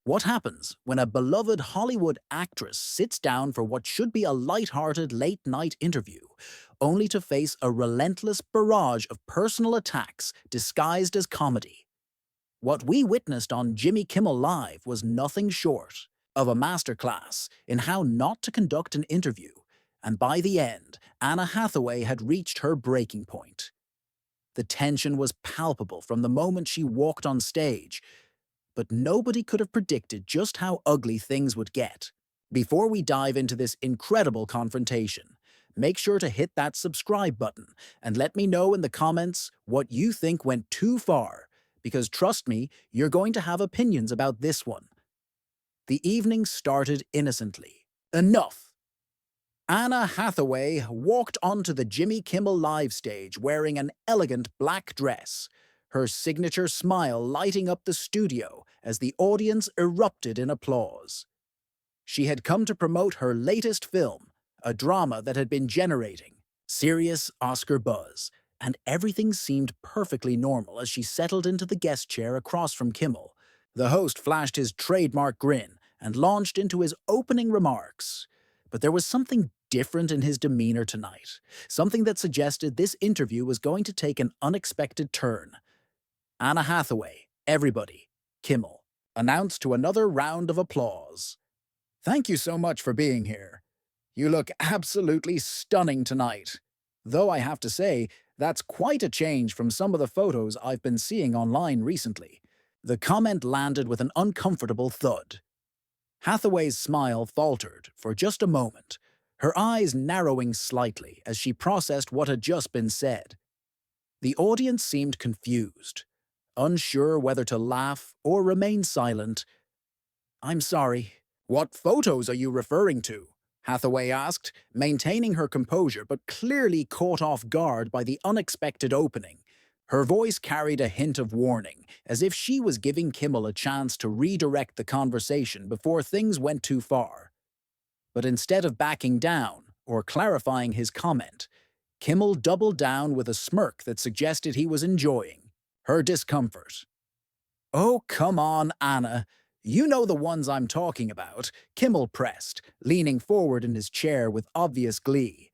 What happens when a beloved Hollywood actress sits down for what should be a light-hearted late-night interview, only to face a relentless barrage of personal attacks disguised as comedy? What we witnessed on Jimmy Kimmel Live was nothing short of a masterclass in how not to conduct an interview, and by the end, Anna Hathaway had reached her breaking point. The tension was palpable from the moment she walked on stage, but nobody could have predicted just how ugly things would get. Before we dive into this incredible confrontation, make sure to hit that subscribe button and let me know in the comments what you think went too far, because trust me, you're going to have opinions about this one. The evening started innocently. Enough! Anna Hathaway walked onto the Jimmy Kimmel Live stage wearing an elegant black dress, her signature smile lighting up the studio as the audience erupted in applause. She had come to promote her latest film, a drama that had been generating serious Oscar buzz, and everything seemed perfectly normal as she settled into the guest chair across from Kimmel. The host flashed his trademark grin and launched into his opening remarks. But there was something different in his demeanor tonight, something that suggested this interview was going to take an unexpected turn. Anna Hathaway, everybody, Kimmel, announced to another round of applause. "Thank you so much for being here. You look absolutely stunning tonight. Though I have to say, that's quite a change from some of the photos I've been seeing online recently." The comment landed with an uncomfortable thud. Hathaway's smile faltered for just a moment, her eyes narrowing slightly as she processed what had just been said. The audience seemed confused, unsure whether to laugh or remain silent. "I'm sorry. What photos are you referring to?" Hathaway asked, maintaining her composure but clearly caught off guard by the unexpected opening. Her voice carried a hint of warning, as if she was giving Kimmel a chance to redirect the conversation before things went too far. But instead of backing down or clarifying his comment, Kimmel doubled down with a smirk that suggested he was enjoying her discomfort. "Oh, come on, Anna. You know the ones I'm talking about," Kimmel pressed, leaning forward in his chair with obvious glee.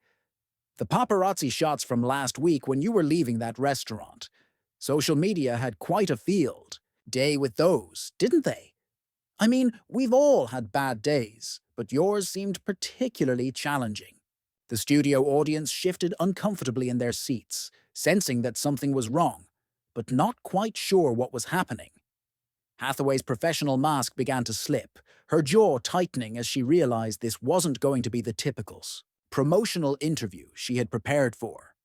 "The paparazzi shots from last week when you were leaving that restaurant. Social media had quite a field day with those, didn't they? I mean, we've all had bad days, but yours seemed particularly challenging." The studio audience shifted uncomfortably in their seats, sensing that something was wrong, but not quite sure what was happening. Hathaway's professional mask began to slip, her jaw tightening as she realized this wasn't going to be the typical promotional interview she had prepared for.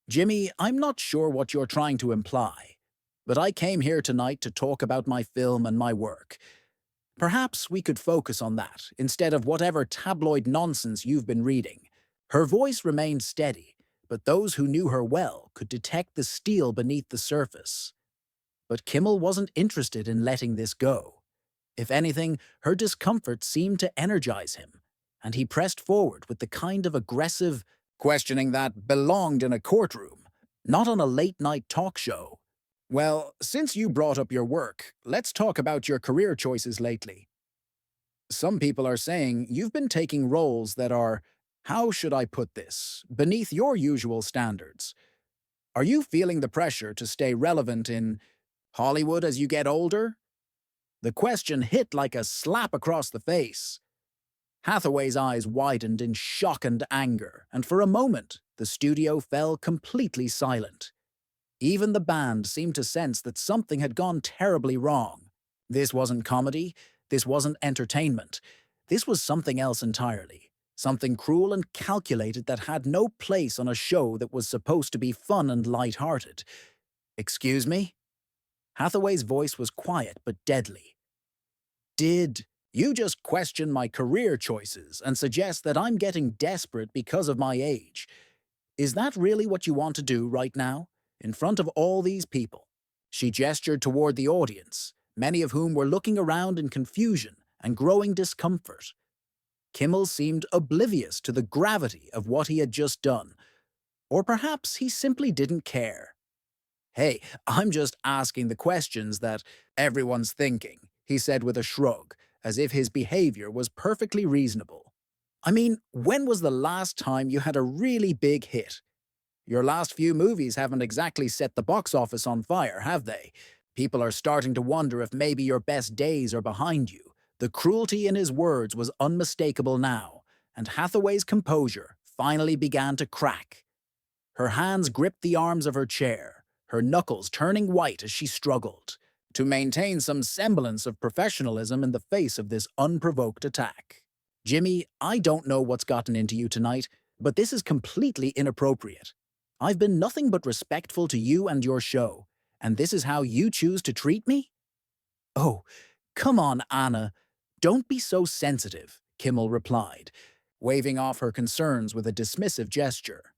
"Jimmy, I'm not sure what you're trying to imply, but I came here tonight to talk about my film and my work. Perhaps we could focus on that instead of whatever tabloid nonsense you've been reading." Her voice remained steady, but those who knew her well could detect the steel beneath the surface. But Kimmel wasn't interested in letting this go. If anything, her discomfort seemed to energize him, and he pressed forward with the kind of aggressive questioning that belonged in a courtroom, not on a late-night talk show. "Well, since you brought up your work, let's talk about your career choices lately. Some people are saying you've been taking roles that are, how should I put this, beneath your usual standards. Are you feeling the pressure to stay relevant in Hollywood as you get older?" The question hit like a slap across the face. Hathaway's eyes widened in shock and anger, and for a moment, the studio fell completely silent. Even the band seemed to sense that something had gone terribly wrong. This wasn't comedy, this wasn't entertainment. This was something else entirely. Something cruel and calculated that had no place on a show that was supposed to be fun and light-hearted. "Excuse me?" Hathaway's voice was quiet but deadly. "Did you just question my career choices and suggest that I'm getting desperate because of my age? Is that really what you want to do right now, in front of all these people?" She gestured toward the audience, many of whom were looking around in confusion and growing discomfort. Kimmel seemed oblivious to the gravity of what he had just done, or perhaps he simply didn't care. "Hey, I'm just asking the questions that everyone's thinking," he said with a shrug, as if his behavior was perfectly reasonable. I mean, when was the last time you had a really big hit? Your last few movies haven't exactly set the box office on fire, have they? People are starting to wonder if maybe your best days are behind you. The cruelty in his words was unmistakable now, and Hathaway's composure finally began to crack. Her hands gripped the arms of her chair, her knuckles turning white as she struggled to maintain some semblance of professionalism in the face of this unprovoked attack. Jimmy, I don't know what's gotten into you tonight, but this is completely inappropriate. I've been nothing but respectful to you and your show, and this is how you choose to treat me? Oh, come on, Anna. Don't be so sensitive, Kimmel replied, waving off her concerns with a dismissive gesture.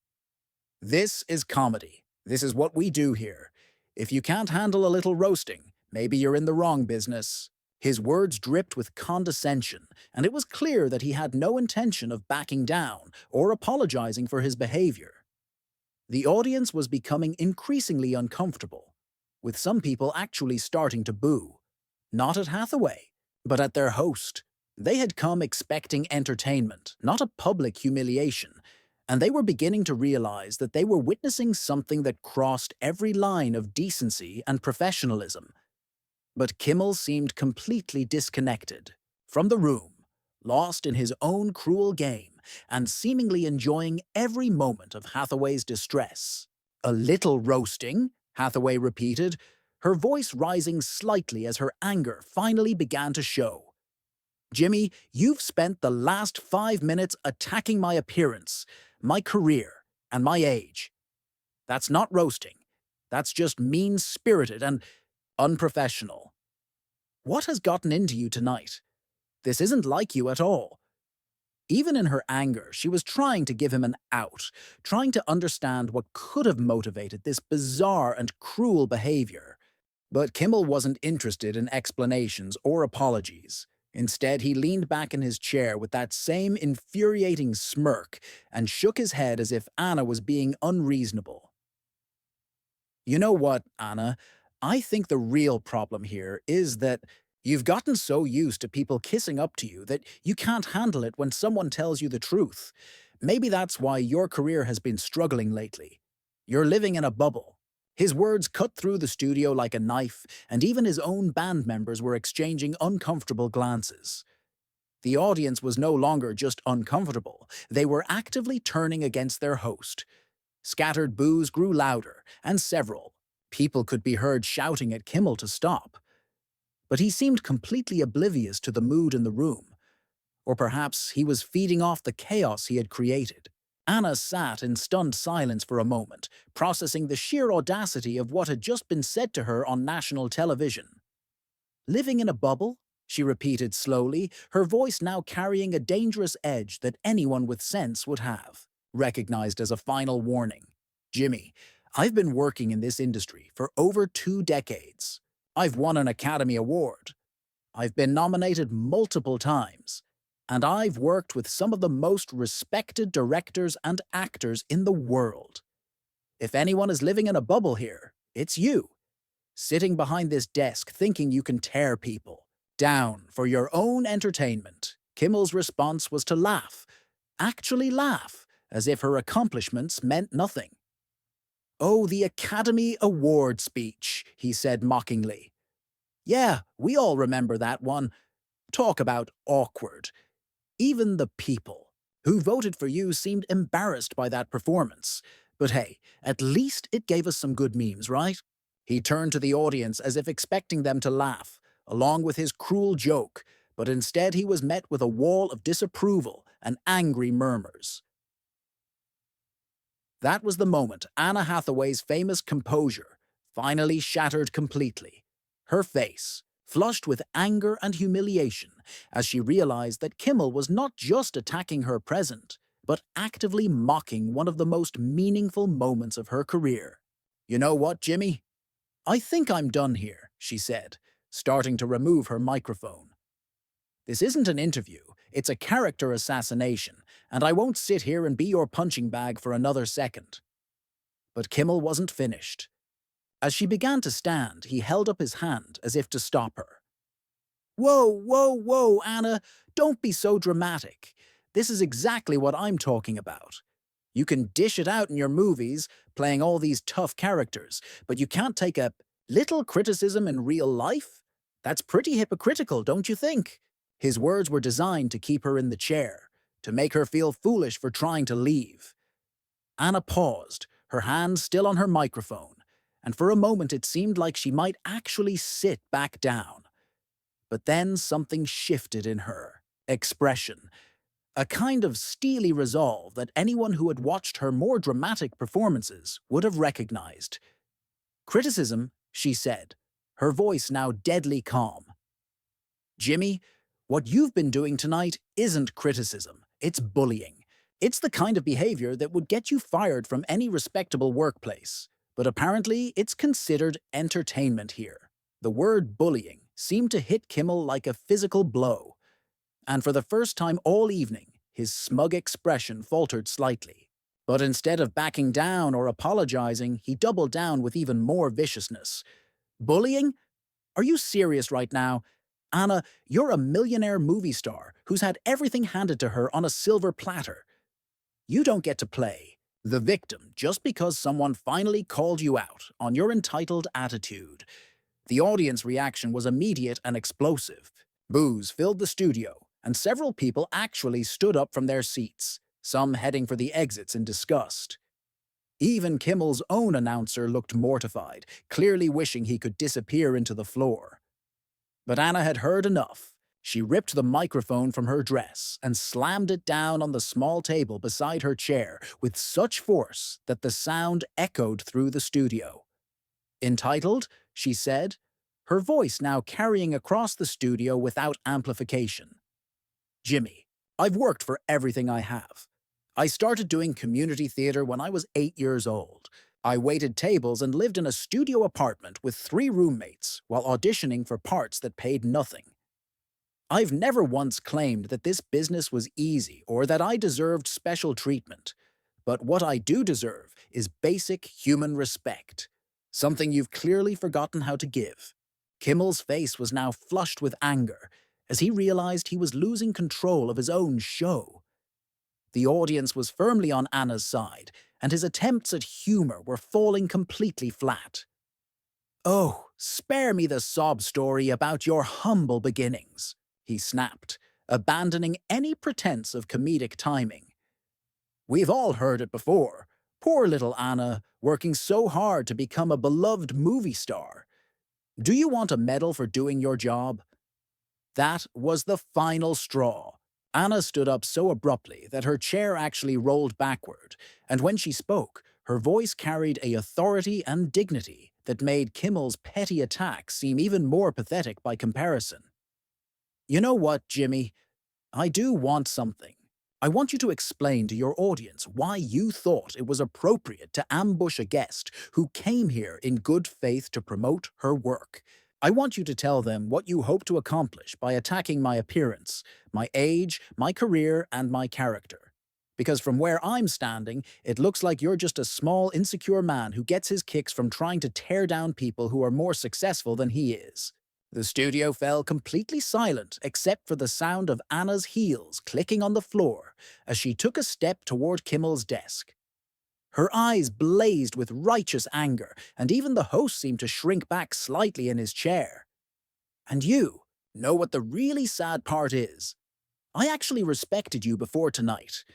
This is comedy. This is what we do here. If you can't handle a little roasting, maybe you're in the wrong business. His words dripped with condescension, and it was clear that he had no intention of backing down or apologizing for his behavior. The audience was becoming increasingly uncomfortable, with some people actually starting to boo. Not at Hathaway, but at their host. They had come expecting entertainment, not a public humiliation, and they were beginning to realize that they were witnessing something that crossed every line of decency and professionalism. But Kimmel seemed completely disconnected from the room, lost in his own cruel game, and seemingly enjoying every moment of Hathaway's distress. A little roasting, Hathaway repeated, her voice rising slightly as her anger finally began to show. Jimmy, you've spent the last 5 minutes attacking my appearance, my career, and my age. That's not roasting. That's just mean-spirited and unprofessional. What has gotten into you tonight? This isn't like you at all. Even in her anger, she was trying to give him an out, trying to understand what could have motivated this bizarre and cruel behavior. But Kimmel wasn't interested in explanations or apologies. Instead, he leaned back in his chair with that same infuriating smirk and shook his head as if Anna was being unreasonable. You know what, Anna? I think the real problem here is that you've gotten so used to people kissing up to you that you can't handle it when someone tells you the truth. Maybe that's why your career has been struggling lately. You're living in a bubble. His words cut through the studio like a knife, and even his own band members were exchanging uncomfortable glances. The audience was no longer just uncomfortable, they were actively turning against their host. Scattered boos grew louder, and several people could be heard shouting at Kimmel to stop. But he seemed completely oblivious to the mood in the room. Or perhaps he was feeding off the chaos he had created. Anna sat in stunned silence for a moment, processing the sheer audacity of what had just been said to her on national television. Living in a bubble? She repeated slowly, her voice now carrying a dangerous edge that anyone with sense would have recognized as a final warning. Jimmy, I've been working in this industry for over 2 decades. I've won an Academy Award. I've been nominated multiple times. And I've worked with some of the most respected directors and actors in the world. If anyone is living in a bubble here, it's you. Sitting behind this desk thinking you can tear people down for your own entertainment. Kimmel's response was to laugh. Actually laugh, as if her accomplishments meant nothing. Oh, the Academy Award speech, he said mockingly. Yeah, we all remember that one. Talk about awkward. Even the people who voted for you seemed embarrassed by that performance. But hey, at least it gave us some good memes, right? He turned to the audience as if expecting them to laugh, along with his cruel joke, but instead he was met with a wall of disapproval and angry murmurs. That was the moment Anna Hathaway's famous composure finally shattered completely. Her face, flushed with anger and humiliation, as she realized that Kimmel was not just attacking her present, but actively mocking one of the most meaningful moments of her career. You know what, Jimmy? I think I'm done here, she said, starting to remove her microphone. This isn't an interview, it's a character assassination, and I won't sit here and be your punching bag for another second. But Kimmel wasn't finished. As she began to stand, he held up his hand as if to stop her. Whoa, whoa, whoa, Anna, don't be so dramatic. This is exactly what I'm talking about. You can dish it out in your movies, playing all these tough characters, but you can't take a little criticism in real life? That's pretty hypocritical, don't you think? His words were designed to keep her in the chair, to make her feel foolish for trying to leave. Anna paused, her hand still on her microphone, and for a moment it seemed like she might actually sit back down. But then something shifted in her expression, a kind of steely resolve that anyone who had watched her more dramatic performances would have recognized. Criticism, she said, her voice now deadly calm. Jimmy, what you've been doing tonight isn't criticism, it's bullying. It's the kind of behavior that would get you fired from any respectable workplace. But apparently, it's considered entertainment here. The word bullying seemed to hit Kimmel like a physical blow. And for the first time all evening, his smug expression faltered slightly. But instead of backing down or apologizing, he doubled down with even more viciousness. Bullying? Are you serious right now? Anna, you're a millionaire movie star who's had everything handed to her on a silver platter. You don't get to play the victim just because someone finally called you out on your entitled attitude. The audience reaction was immediate and explosive. Boos filled the studio, and several people actually stood up from their seats, some heading for the exits in disgust. Even Kimmel's own announcer looked mortified, clearly wishing he could disappear into the floor. But Anna had heard enough. She ripped the microphone from her dress and slammed it down on the small table beside her chair with such force that the sound echoed through the studio. Entitled, she said, her voice now carrying across the studio without amplification. Jimmy, I've worked for everything I have. I started doing community theater when I was 8 years old. I waited tables and lived in a studio apartment with 3 roommates while auditioning for parts that paid nothing. I've never once claimed that this business was easy or that I deserved special treatment. But what I do deserve is basic human respect, something you've clearly forgotten how to give. Kimmel's face was now flushed with anger as he realized he was losing control of his own show. The audience was firmly on Anna's side, and his attempts at humor were falling completely flat. "Oh, spare me the sob story about your humble beginnings," he snapped, abandoning any pretense of comedic timing. "We've all heard it before. Poor little Anna, working so hard to become a beloved movie star. Do you want a medal for doing your job?" That was the final straw. Anna stood up so abruptly that her chair actually rolled backward, and when she spoke, her voice carried a authority and dignity that made Kimmel's petty attack seem even more pathetic by comparison. "You know what, Jimmy? I do want something. I want you to explain to your audience why you thought it was appropriate to ambush a guest who came here in good faith to promote her work. I want you to tell them what you hope to accomplish by attacking my appearance, my age, my career, and my character. Because from where I'm standing, it looks like you're just a small, insecure man who gets his kicks from trying to tear down people who are more successful than he is." The studio fell completely silent except for the sound of Anna's heels clicking on the floor as she took a step toward Kimmel's desk. Her eyes blazed with righteous anger, and even the host seemed to shrink back slightly in his chair. "And you know what the really sad part is? I actually respected you before tonight.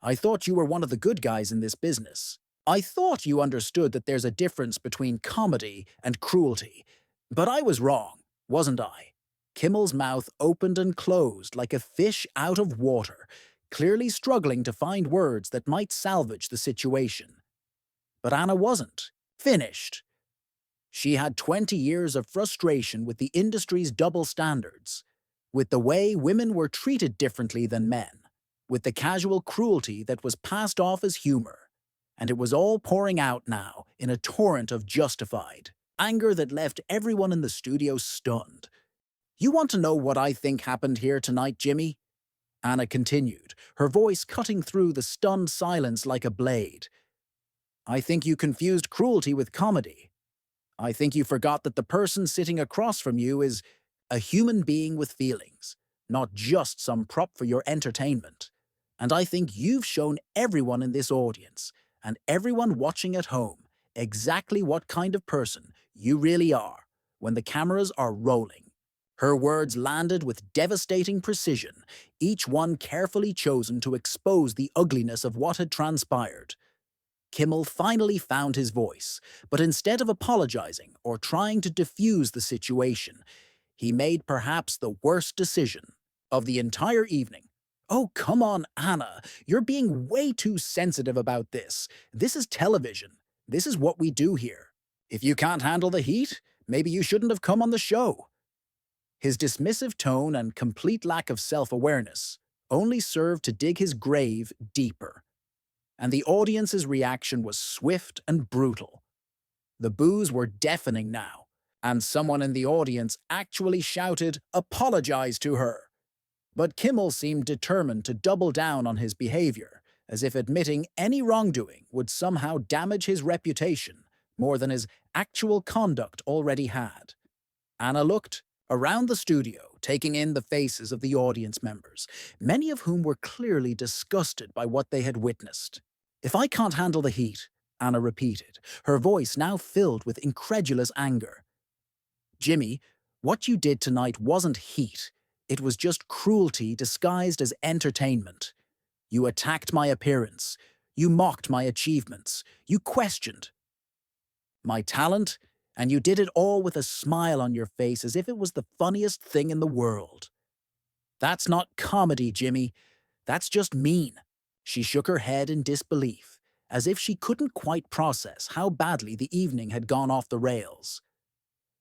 I thought you were one of the good guys in this business. I thought you understood that there's a difference between comedy and cruelty. But I was wrong, wasn't I?" Kimmel's mouth opened and closed like a fish out of water, clearly struggling to find words that might salvage the situation. But Anna wasn't finished. She had 20 years of frustration with the industry's double standards, with the way women were treated differently than men, with the casual cruelty that was passed off as humor. And it was all pouring out now in a torrent of justified anger that left everyone in the studio stunned. "You want to know what I think happened here tonight, Jimmy?" Anna continued, her voice cutting through the stunned silence like a blade. "I think you confused cruelty with comedy. I think you forgot that the person sitting across from you is A human being with feelings, not just some prop for your entertainment. And I think you've shown everyone in this audience and everyone watching at home exactly what kind of person you really are when the cameras are rolling. Her words landed with devastating precision, each one carefully chosen to expose the ugliness of what had transpired. Kimmel finally found his voice, but instead of apologizing or trying to diffuse the situation, he made perhaps the worst decision of the entire evening. Oh, come on, Anna. You're being way too sensitive about this. This is television. This is what we do here. If you can't handle the heat, maybe you shouldn't have come on the show. His dismissive tone and complete lack of self-awareness only served to dig his grave deeper. And the audience's reaction was swift and brutal. The boos were deafening now, and someone in the audience actually shouted, "Apologize to her." But Kimmel seemed determined to double down on his behavior, as if admitting any wrongdoing would somehow damage his reputation more than his actual conduct already had. Anna looked around the studio, taking in the faces of the audience members, many of whom were clearly disgusted by what they had witnessed. "If I can't handle the heat," Anna repeated, her voice now filled with incredulous anger. "Jimmy, what you did tonight wasn't heat. It was just cruelty disguised as entertainment. You attacked my appearance. You mocked my achievements. You questioned my talent, and you did it all with a smile on your face as if it was the funniest thing in the world. That's not comedy, Jimmy. That's just mean." She shook her head in disbelief, as if she couldn't quite process how badly the evening had gone off the rails.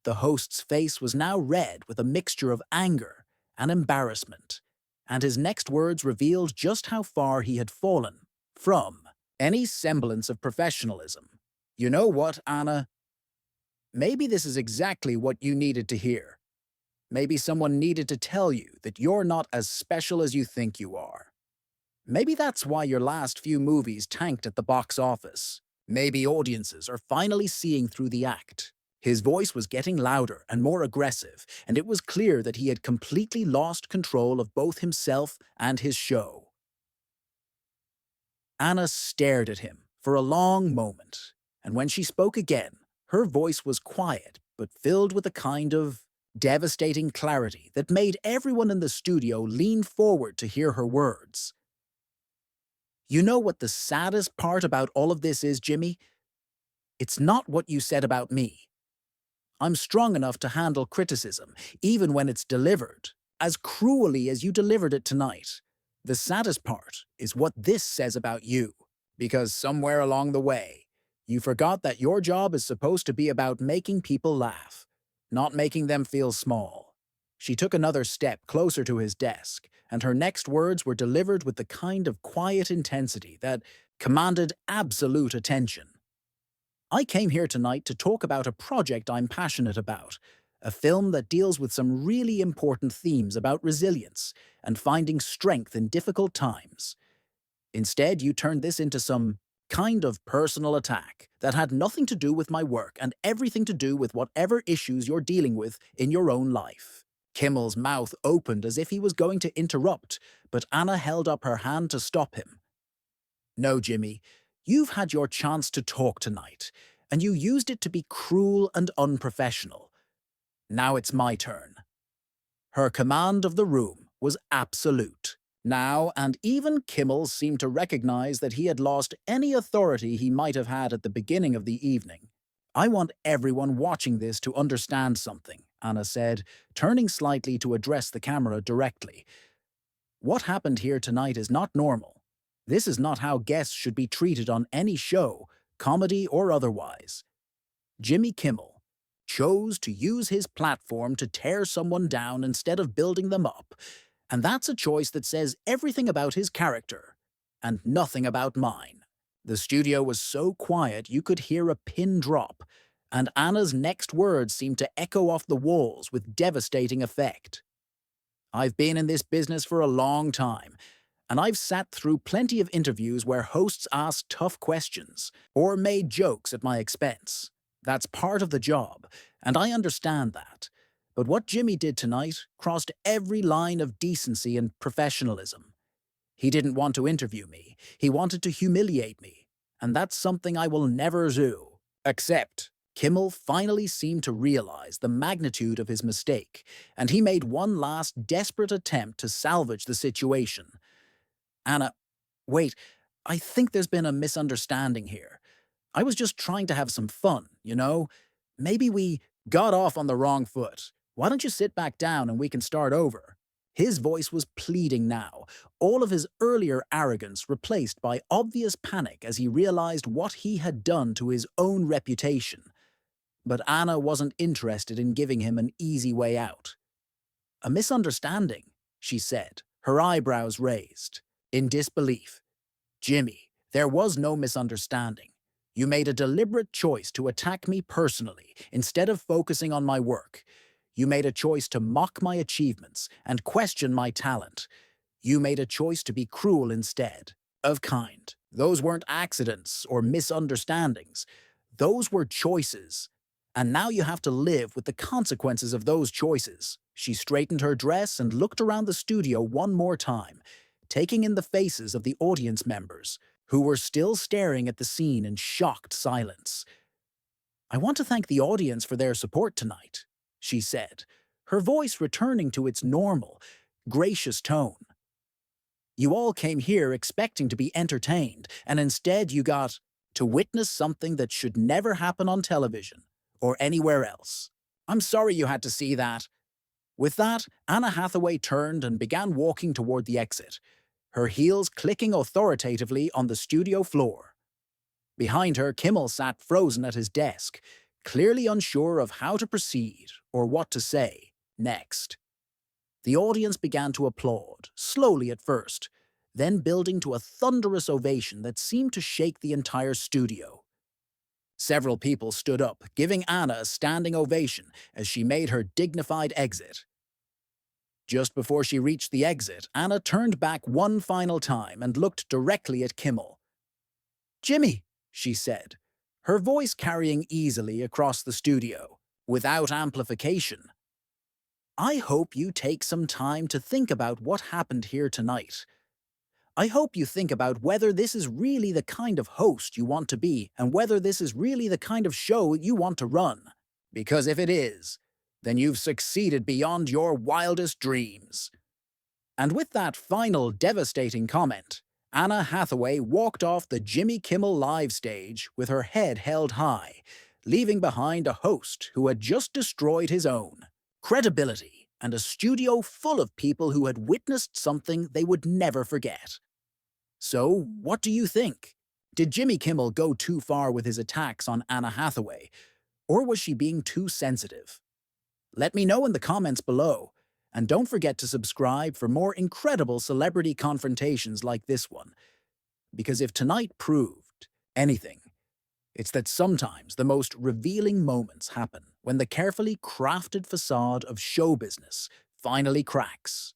The host's face was now red with a mixture of anger and embarrassment, and his next words revealed just how far he had fallen from any semblance of professionalism. "You know what, Anna? Maybe this is exactly what you needed to hear. Maybe someone needed to tell you that you're not as special as you think you are. Maybe that's why your last few movies tanked at the box office. Maybe audiences are finally seeing through the act." His voice was getting louder and more aggressive, and it was clear that he had completely lost control of both himself and his show. Anna stared at him for a long moment, and when she spoke again, her voice was quiet but filled with a kind of devastating clarity that made everyone in the studio lean forward to hear her words. "You know what the saddest part about all of this is, Jimmy? It's not what you said about me. I'm strong enough to handle criticism, even when it's delivered, as cruelly as you delivered it tonight. The saddest part is what this says about you, because somewhere along the way, you forgot that your job is supposed to be about making people laugh, not making them feel small." She took another step closer to his desk, and her next words were delivered with the kind of quiet intensity that commanded absolute attention. "I came here tonight to talk about a project I'm passionate about, a film that deals with some really important themes about resilience and finding strength in difficult times. Instead, you turned this into some kind of personal attack that had nothing to do with my work and everything to do with whatever issues you're dealing with in your own life." Kimmel's mouth opened as if he was going to interrupt, but Anna held up her hand to stop him. "No, Jimmy, you've had your chance to talk tonight, and you used it to be cruel and unprofessional. Now it's my turn." Her command of the room was absolute now, and even Kimmel seemed to recognize that he had lost any authority he might have had at the beginning of the evening. "I want everyone watching this to understand something," Anna said, turning slightly to address the camera directly. "What happened here tonight is not normal. This is not how guests should be treated on any show, comedy or otherwise. Jimmy Kimmel chose to use his platform to tear someone down instead of building them up, and that's a choice that says everything about his character, and nothing about mine." The studio was so quiet you could hear a pin drop, and Anna's next words seemed to echo off the walls with devastating effect. "I've been in this business for a long time, and I've sat through plenty of interviews where hosts asked tough questions or made jokes at my expense. That's part of the job, and I understand that. But what Jimmy did tonight crossed every line of decency and professionalism. He didn't want to interview me. He wanted to humiliate me. And that's something I will never do. Except, Kimmel finally seemed to realize the magnitude of his mistake, and he made one last desperate attempt to salvage the situation. Anna, wait, I think there's been a misunderstanding here. I was just trying to have some fun, you know? Maybe we got off on the wrong foot. Why don't you sit back down and we can start over? His voice was pleading now, all of his earlier arrogance replaced by obvious panic as he realized what he had done to his own reputation. But Anna wasn't interested in giving him an easy way out. A misunderstanding, she said, her eyebrows raised. In disbelief. Jimmy, there was no misunderstanding. You made a deliberate choice to attack me personally instead of focusing on my work. You made a choice to mock my achievements and question my talent. You made a choice to be cruel instead. Of kind. Those weren't accidents or misunderstandings. Those were choices. And now you have to live with the consequences of those choices. She straightened her dress and looked around the studio one more time, taking in the faces of the audience members, who were still staring at the scene in shocked silence. I want to thank the audience for their support tonight, she said, her voice returning to its normal, gracious tone. You all came here expecting to be entertained, and instead you got to witness something that should never happen on television or anywhere else. I'm sorry you had to see that. With that, Anna Hathaway turned and began walking toward the exit, her heels clicking authoritatively on the studio floor. Behind her, Kimmel sat frozen at his desk, clearly unsure of how to proceed or what to say next. The audience began to applaud, slowly at first, then building to a thunderous ovation that seemed to shake the entire studio. Several people stood up, giving Anna a standing ovation as she made her dignified exit. Just before she reached the exit, Anna turned back one final time and looked directly at Kimmel. Jimmy, she said, her voice carrying easily across the studio, without amplification. I hope you take some time to think about what happened here tonight. I hope you think about whether this is really the kind of host you want to be and whether this is really the kind of show you want to run. Because if it is, then you've succeeded beyond your wildest dreams. And with that final devastating comment, Anna Hathaway walked off the Jimmy Kimmel Live stage with her head held high, leaving behind a host who had just destroyed his own credibility and a studio full of people who had witnessed something they would never forget. So, what do you think? Did Jimmy Kimmel go too far with his attacks on Anna Hathaway, or was she being too sensitive? Let me know in the comments below, and don't forget to subscribe for more incredible celebrity confrontations like this one. Because if tonight proved anything, it's that sometimes the most revealing moments happen when the carefully crafted facade of show business finally cracks.